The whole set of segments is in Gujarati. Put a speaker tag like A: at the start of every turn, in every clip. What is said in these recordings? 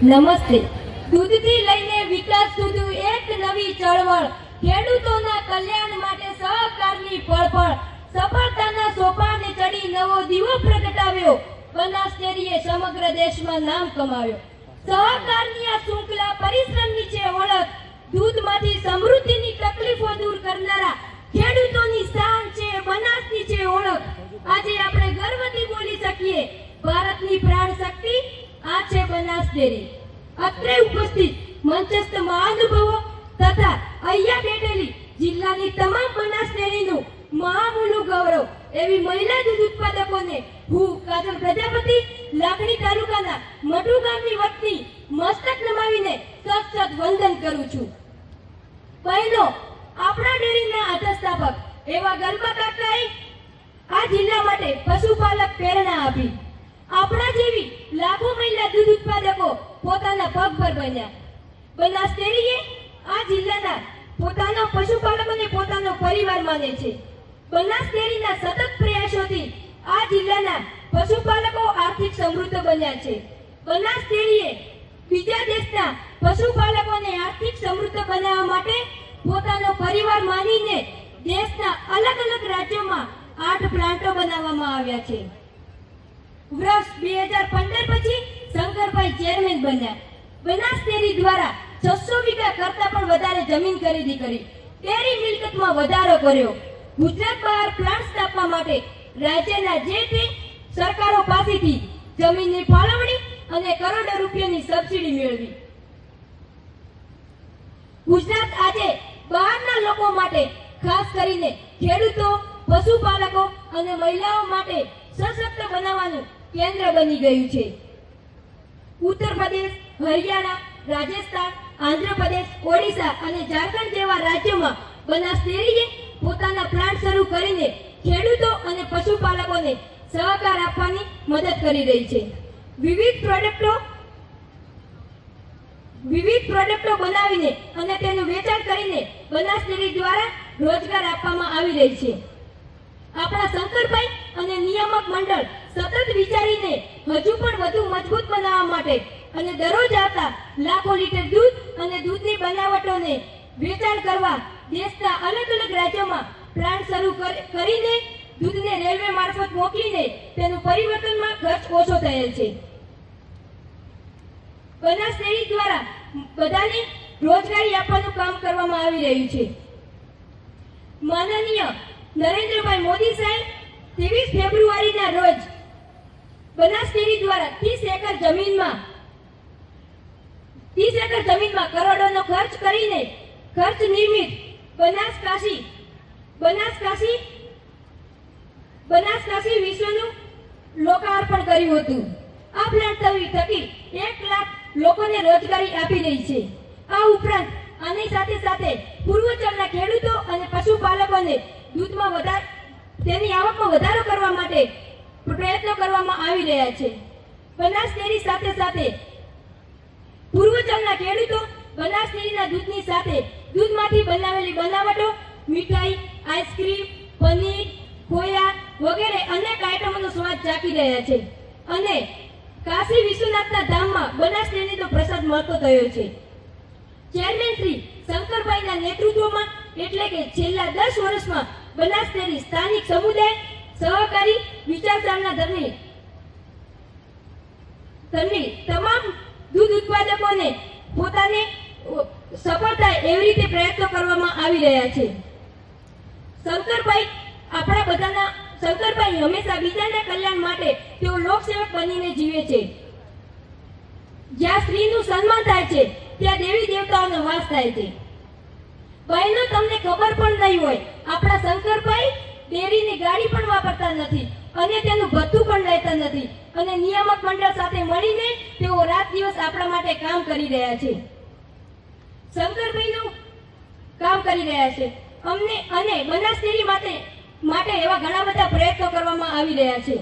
A: નમસ્તે. દૂધથી લઈને વિકાસ સુધી એક નવી ચળવળ, ખેડૂતોના કલ્યાણ માટે સહકારની પળપળ, સફળતાના સોપાને ચડી નવો દીવો પ્રગટાવ્યો, બનાસ ડેરીએ સમગ્ર દેશમાં નામ કમાવ્યો. સહકારની આ શૃંખલા પરિશ્રમની છે ઓળખ, દૂધમાંથી સમૃદ્ધિની તકલીફો દૂર કરનારા ખેડૂતોની શાન છે, બનાસની છે ઓળખ. આજે આપણે ગર્વથી બોલી શકીએ, ભારતની પ્રાણ શક્તિ આ છે બનાસ ડેરી. અત્રે ઉપસ્થિત મંચસ્થ મહાનુભાવો તથા અહીંયા બેઠેલી જિલ્લાની તમામ બનાસ ડેરીનું મહામૂલું ગૌરવ એવી મહિલા દૂધ ઉત્પાદકોને હું કાજલ પ્રજાપતિ લાખણી તાલુકાના મઢુ ગામની વતની મસ્તક નમાવીને સત વંદન કરું છું. પહેલો, આપણા ડેરીના આધારસ્થાપક એવા ગરબા કાકાએ આ જિલ્લા માટે પશુપાલક પ્રેરણા આપી. આપણા જેવી લાખો મહિલા દૂધ ઉત્પાદકો પોતાના પગભર બન્યા. બનાસ ડેરીએ આ જિલ્લાના પોતાના પશુપાલકોને પોતાનો પરિવાર માને છે. બનાસ ડેરીના સતત પ્રયાસોથી આ જિલ્લાના પશુપાલકો આર્થિક સમૃદ્ધ બન્યા છે. બનાસ ડેરીએ બીજા દેશના પશુપાલકોને આર્થિક સમૃદ્ધ બનાવવા માટે પોતાનો પરિવાર માનીને દેશના અલગ અલગ રાજ્યોમાં 8 પ્લાન્ટો બનાવવામાં આવ્યા છે. વર્ષ 2015 પછી શંકરભાઈ ચેરમેન બન્યા. બનાસ ડેરી દ્વારા 600 વીઘા કરતા પણ વધારે જમીન ખરીદી કરી, ડેરી મિલકતમાં વધારો કર્યો. ગુજરાત બહાર પ્લાન્ટ સ્થાપવા માટે રાજ્યના જે તે સરકારો પાસેથી જમીનની ફાળવણી અને કરોડો રૂપિયાની સબસિડી મેળવી. ગુજરાત આજે બહારના લોકો માટે, ખાસ કરીને ખેડૂતો, પશુપાલકો અને મહિલાઓ માટે સશક્ત બનાવવાનું કેન્દ્ર બની ગયું છે. ઉત્તર પ્રદેશ, હરિયાણા, રાજસ્થાન, આંધ્રપ્રદેશ, ઓડિશા અને ઝારખંડ જેવા રાજ્યોમાં બનાસ ડેરીએ પોતાના પ્લાન્ટ શરૂ કરીને ખેડૂતો અને પશુપાલકોને સહકાર આપવાની મદદ કરી રહી છે. વિવિધ પ્રોડક્ટો બનાવીને અને તેનું વેચાણ કરીને બનાસ ડેરી દ્વારા રોજગાર આપવામાં આવી રહી છે. આપણા શંકરભાઈ અને નિયામક મંડળ સતત વિચારીને હજુ પણ વધુ મજબૂત બનાવવા માટે અને દરરોજ આવતા લાખો લીટર દૂધ અને દૂધની બનાવટોને વેચાણ કરવા દેશના અલગ અલગ રાજ્યોમાં પ્લાન્ટ શરૂ કરીને દૂધને રેલવે મારફત મોકલીને તેનું પરિવર્તનમાં ખર્ચ ઓછો થયેલ છે. બનાસ ડેરી દ્વારા બધાને રોજગારી આપવાનું કામ કરવામાં આવી રહ્યું છે. માનનીય નરેન્દ્રભાઈ મોદી સાહેબ 23 ફેબ્રુઆરીના રોજ બનાસ ડેરી દ્વારા 30 એકર જમીનમાં કરોડોનો ખર્ચ કરીને ખર્ચ નિર્મિત બનાસ કાશી વિશ્વનું લોકાર્પણ કર્યું હતું. આ પ્લાન્ટ થકી 1 લાખ લોકોને રોજગારી આપી રહી છે. આ ઉપરાંત આની સાથે પૂર્વાંચલના ખેડૂતો અને પશુપાલકોને દૂધમાં તેની આવકમાં વધારો કરવા માટે પ્રયત્નો કરવામાં આવી રહ્યા છે. બનાસ ડેરી સાથે પૂર્વાંચલના ખેડૂતો બનાસ ડેરીના દૂધની સાથે દૂધમાંથી બનાવેલી બનાવટો, મીઠાઈ, આઈસ્ક્રીમ, પનીર, ખોયા વગેરે અનેક આઈટમોનો સ્વાદ ચાખી રહ્યા છે અને કાશી વિશ્વનાથના ધામમાં બનાસ ડેરીનો પ્રસાદ મળતો થયો છે. ચેરમેન શ્રી શંકરભાઈના નેતૃત્વમાં એટલે કે છેલ્લા 10 વર્ષમાં બનાસ ડેરી સ્થાનિક સમુદાય, સહકારી વિચારધારાના ધર્મી તમામ દૂધ ઉત્પાદકોને પોતાને સફળ થાય એવી રીતે પ્રયત્નો કરવામાં આવી રહ્યા છે. શંકરભાઈ હંમેશા બીજાના કલ્યાણ માટે તેઓ લોકસેવક બનીને જીવે છે. જ્યાં સ્ત્રીનું સન્માન થાય છે ત્યાં દેવી દેવતાઓનો વાસ થાય છે. બહેનો, તમને ખબર પણ નહીં હોય, આપણા શંકરભાઈ ડેરીની ગાડી પણ વાપરતા નથી અને તેનું ભથ્થું પણ લેતા નથી અને નિયામક મંડળ સાથે મળીને તેઓ રાત દિવસ આપણા માટે કામ કરી રહ્યા છે. શંકરભાઈનું કામ કરી રહ્યા છે અને બનાસ ડેરી માટે એવા ઘણા બધા પ્રયત્નો કરવામાં આવી રહ્યા છે.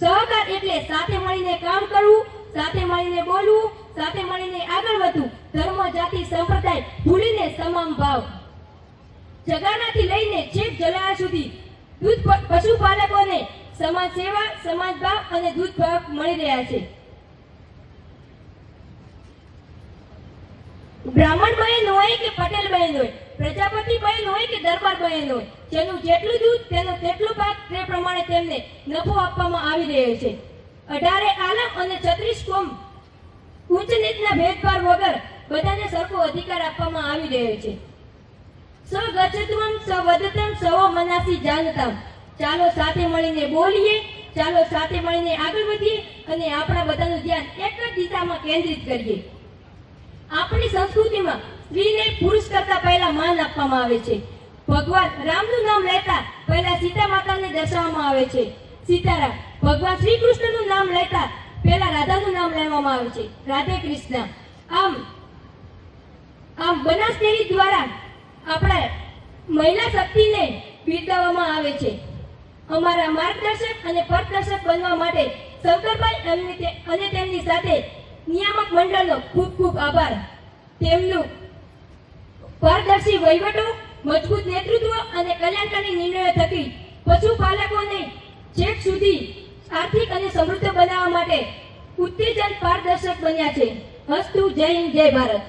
A: સહકાર એટલે સાથે મળીને કામ કરવું, સાથે મળીને બોલવું, સાથે મળીને આગળ વધવું, ધર્મ, જાતિ, સંપ્રદાય ભૂલીને તમામ ભાવ. જગાનાથી લઈને છેક જલાળા સુધી દૂધ પશુપાલકોને સમાજ સેવા, સમાજ ભાવ અને દૂધ ભાવ મળી રહ્યા છે. બ્રાહ્મણ બહેન હોય કે પટેલ બહેન હોય, પ્રજાપતિ બહેન હોય કે દરબાર બહેન હોય, જેનું જેટલું દૂધ તેનો તેટલું પાક તે પ્રમાણે તેમને નફો આપવામાં આવી રહ્યો છે. 18 આલમ અને 36 કોમ ઉચ્ચ નીચના ભેદભાવ વગર બધાને સરખો અધિકાર આપવામાં આવી રહ્યો છે. સ્વગચ્છત્વમ સ્વવદતમ સવો મનાસી જાનતમ. ચાલો સાથે મળીને બોલીએ, ચાલો સાથે મળીને આગળ વધીએ અને આપણા બધાનું ધ્યાન એક જ દિશામાં કેન્દ્રિત કરીએ. આપણી સંસ્કૃતિમાં સ્ત્રીને પુરુષ કરતા પહેલા માન આપવામાં આવે છે. ભગવાન રામનું નામ લેતા પહેલા સીતા માતાને દર્શાવવામાં આવે છે. સીતારામ. ભગવાન શ્રી કૃષ્ણનું નામ લેતા પહેલા રાધાનું નામ લેવામાં આવે છે, રાધે કૃષ્ણ. આમ બનાસ ડેરી દ્વારા આપણે મહિલા શક્તિને બિરદાવવામાં આવે છે. અમારા માર્ગદર્શક અને પથદર્શક બનવા માટે શંકરભાઈ અને તેમની સાથે નિયામક મંડળનો ખૂબ ખૂબ આભાર. તેમનું પારદર્શી વહીવટો, મજબૂત નેતૃત્વ અને કલ્યાણકારી નિર્ણયો થકી પશુપાલકોને છેક સુધી આર્થિક અને સમૃદ્ધ બનાવવા માટે ઉત્તેજન પારદર્શક બન્યા છે. અસ્તુ. જય હિન્દ, જય ભારત.